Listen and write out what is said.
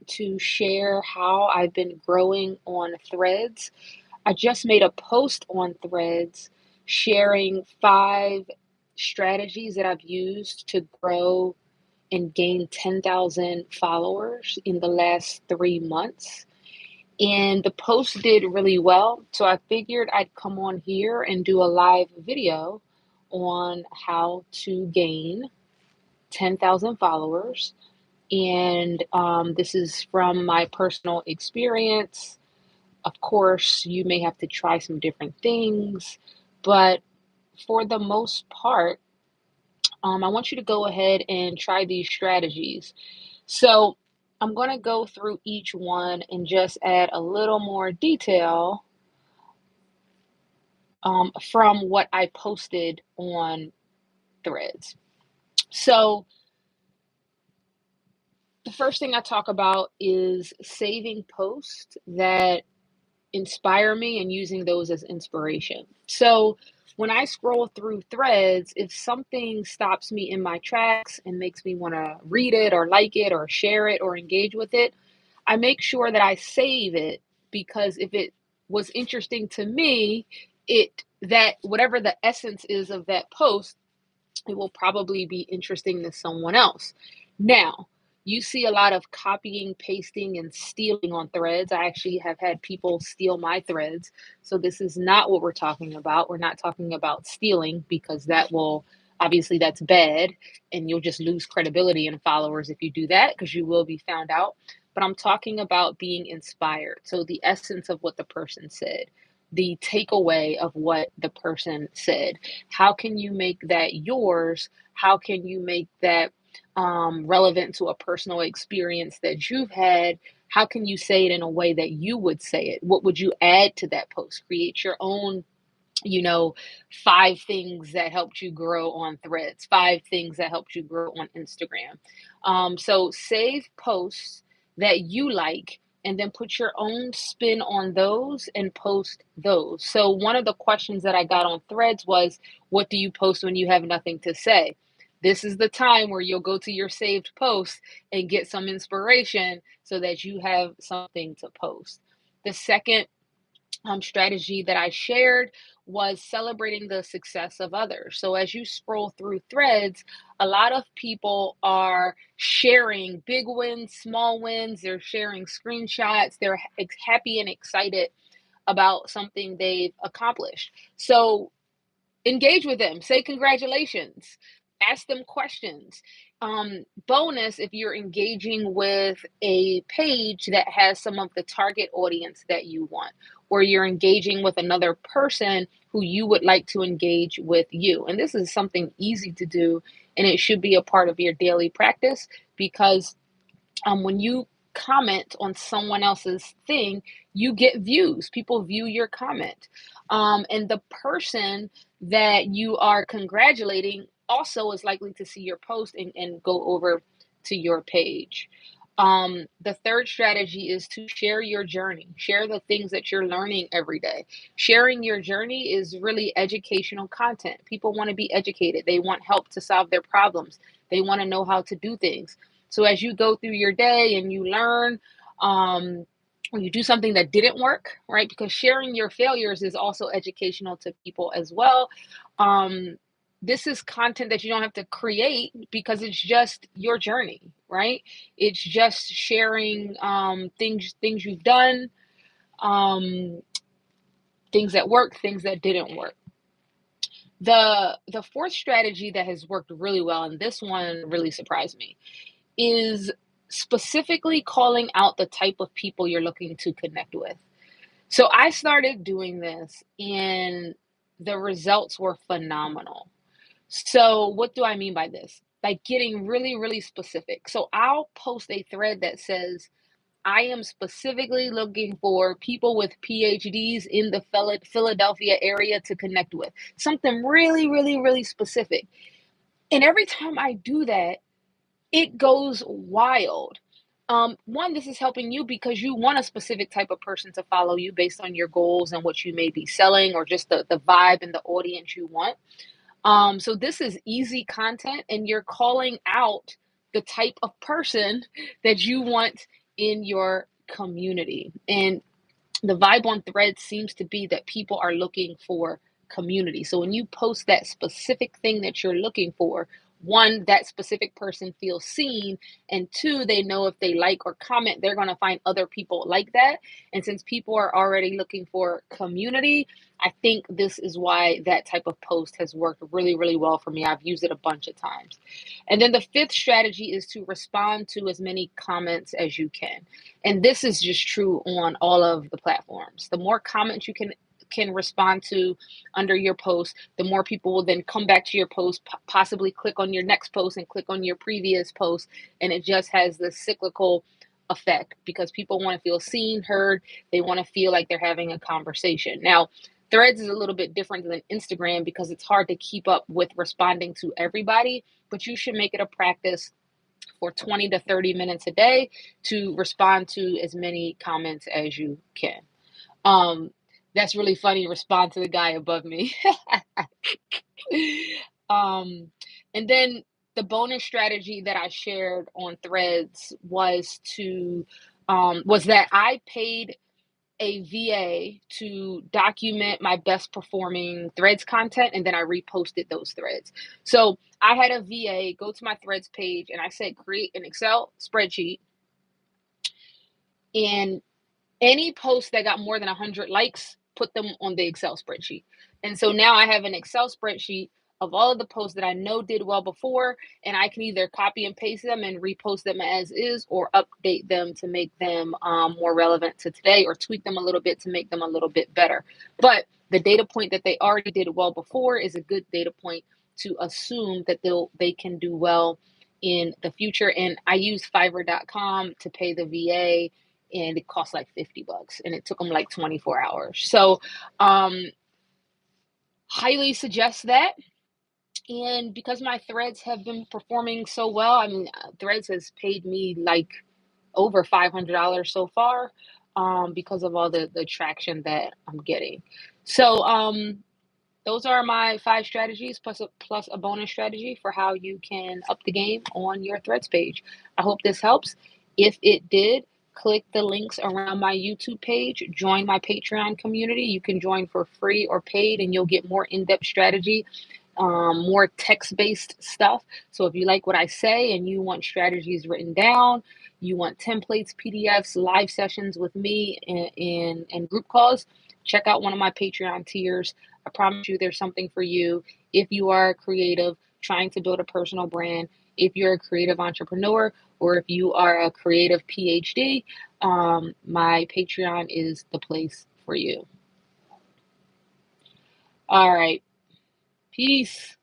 to share how I've been growing on Threads. I just made a post on Threads sharing 5 strategies that I've used to grow and gain 10,000 followers in the last 3 months. And the post did really well. So I figured I'd come on here and do a live video on how to gain 10,000 followers. And this is from my personal experience. Of course, you may have to try some different things, but for the most part, I want you to go ahead and try these strategies. So I'm going to go through each one and just add a little more detail from what I posted on Threads. So the first thing I talk about is saving posts that inspire me and using those as inspiration. So when I scroll through Threads, if something stops me in my tracks and makes me want to read it or like it or share it or engage with it, I make sure that I save it, because if it was interesting to me, it that whatever the essence is of that post, it will probably be interesting to someone else. Now, you see a lot of copying, pasting, and stealing on Threads. I actually have had people steal my threads. So this is not what we're talking about. We're not talking about stealing, because that will obviously, that's bad, and you'll just lose credibility and followers if you do that, because you will be found out. But I'm talking about being inspired. So the essence of what the person said, the takeaway of what the person said. How can you make that yours? How can you make that relevant to a personal experience that you've had? How can you say it in a way that you would say it? What would you add to that post? Create your own, you know, 5 things that helped you grow on Threads, 5 things that helped you grow on Instagram. So save posts that you like, and then put your own spin on those and post those. So one of the questions that I got on Threads was, what do you post when you have nothing to say? This is the time where you'll go to your saved posts and get some inspiration so that you have something to post. The second strategy that I shared was celebrating the success of others. So as you scroll through Threads, a lot of people are sharing big wins, small wins. They're sharing screenshots. They're happy and excited about something they've accomplished. So engage with them, say congratulations, ask them questions. Bonus if you're engaging with a page that has some of the target audience that you want, or you're engaging with another person who you would like to engage with you. And this is something easy to do, and it should be a part of your daily practice, because when you comment on someone else's thing, you get views. People view your comment. And the person that you are congratulating also is likely to see your post and go over to your page. The third strategy is to share your journey, share the things that you're learning every day. Sharing your journey is really educational content. People want to be educated, they want help to solve their problems, they want to know how to do things. So as you go through your day and you learn, when you do something that didn't work, right? Because sharing your failures is also educational to people as well. Um, this is content that you don't have to create, because it's just your journey, right? It's just sharing things you've done, um, things that worked, things that didn't work. The fourth strategy that has worked really well, and this one really surprised me, is specifically calling out the type of people you're looking to connect with. So I started doing this, and the results were phenomenal. So what do I mean by this? Like getting really, really specific. So I'll post a thread that says, I am specifically looking for people with PhDs in the Philadelphia area to connect with. Something really, really, really specific. And every time I do that, it goes wild. One, this is helping you because you want a specific type of person to follow you based on your goals and what you may be selling, or just the vibe and the audience you want. So this is easy content, and you're calling out the type of person that you want in your community. And the vibe on Threads seems to be that people are looking for community. So when you post that specific thing that you're looking for, one, that specific person feels seen, and two, they know if they like or comment, they're going to find other people like that. And since people are already looking for community, I think this is why that type of post has worked really, really well for me. I've used it a bunch of times. And then the fifth strategy is to respond to as many comments as you can. And this is just true on all of the platforms. The more comments you can respond to under your post, the more people will then come back to your post, possibly click on your next post and click on your previous post. And it just has this cyclical effect because people want to feel seen, heard. They want to feel like they're having a conversation. Now, Threads is a little bit different than Instagram because it's hard to keep up with responding to everybody, but you should make it a practice for 20 to 30 minutes a day to respond to as many comments as you can. That's really funny. Respond to the guy above me. um, and then the bonus strategy that I shared on Threads was that I paid a VA to document my best performing Threads content, and then I reposted those threads. So I had a VA go to my Threads page and I said, create an Excel spreadsheet, and any post that got more than 100 likes, put them on the Excel spreadsheet. And so now I have an Excel spreadsheet of all of the posts that I know did well before, and I can either copy and paste them and repost them as is, or update them to make them more relevant to today, or tweak them a little bit to make them a little bit better. But the data point that they already did well before is a good data point to assume that they can do well in the future. And I use Fiverr.com to pay the VA, and it cost like $50, and it took them like 24 hours. So highly suggest that. And because my threads have been performing so well, I mean, Threads has paid me like over $500 so far, because of all the traction that I'm getting. So those are my 5 strategies plus a bonus strategy for how you can up the game on your Threads page. I hope this helps. If it did, click the links around my YouTube page, join my Patreon community. You can join for free or paid, and you'll get more in-depth strategy, more text-based stuff. So if you like what I say and you want strategies written down, you want templates, PDFs, live sessions with me, and group calls, check out one of my Patreon tiers. I promise you there's something for you if you are a creative trying to build a personal brand, if you're a creative entrepreneur, or if you are a creative PhD. My Patreon is the place for you. All right. Peace.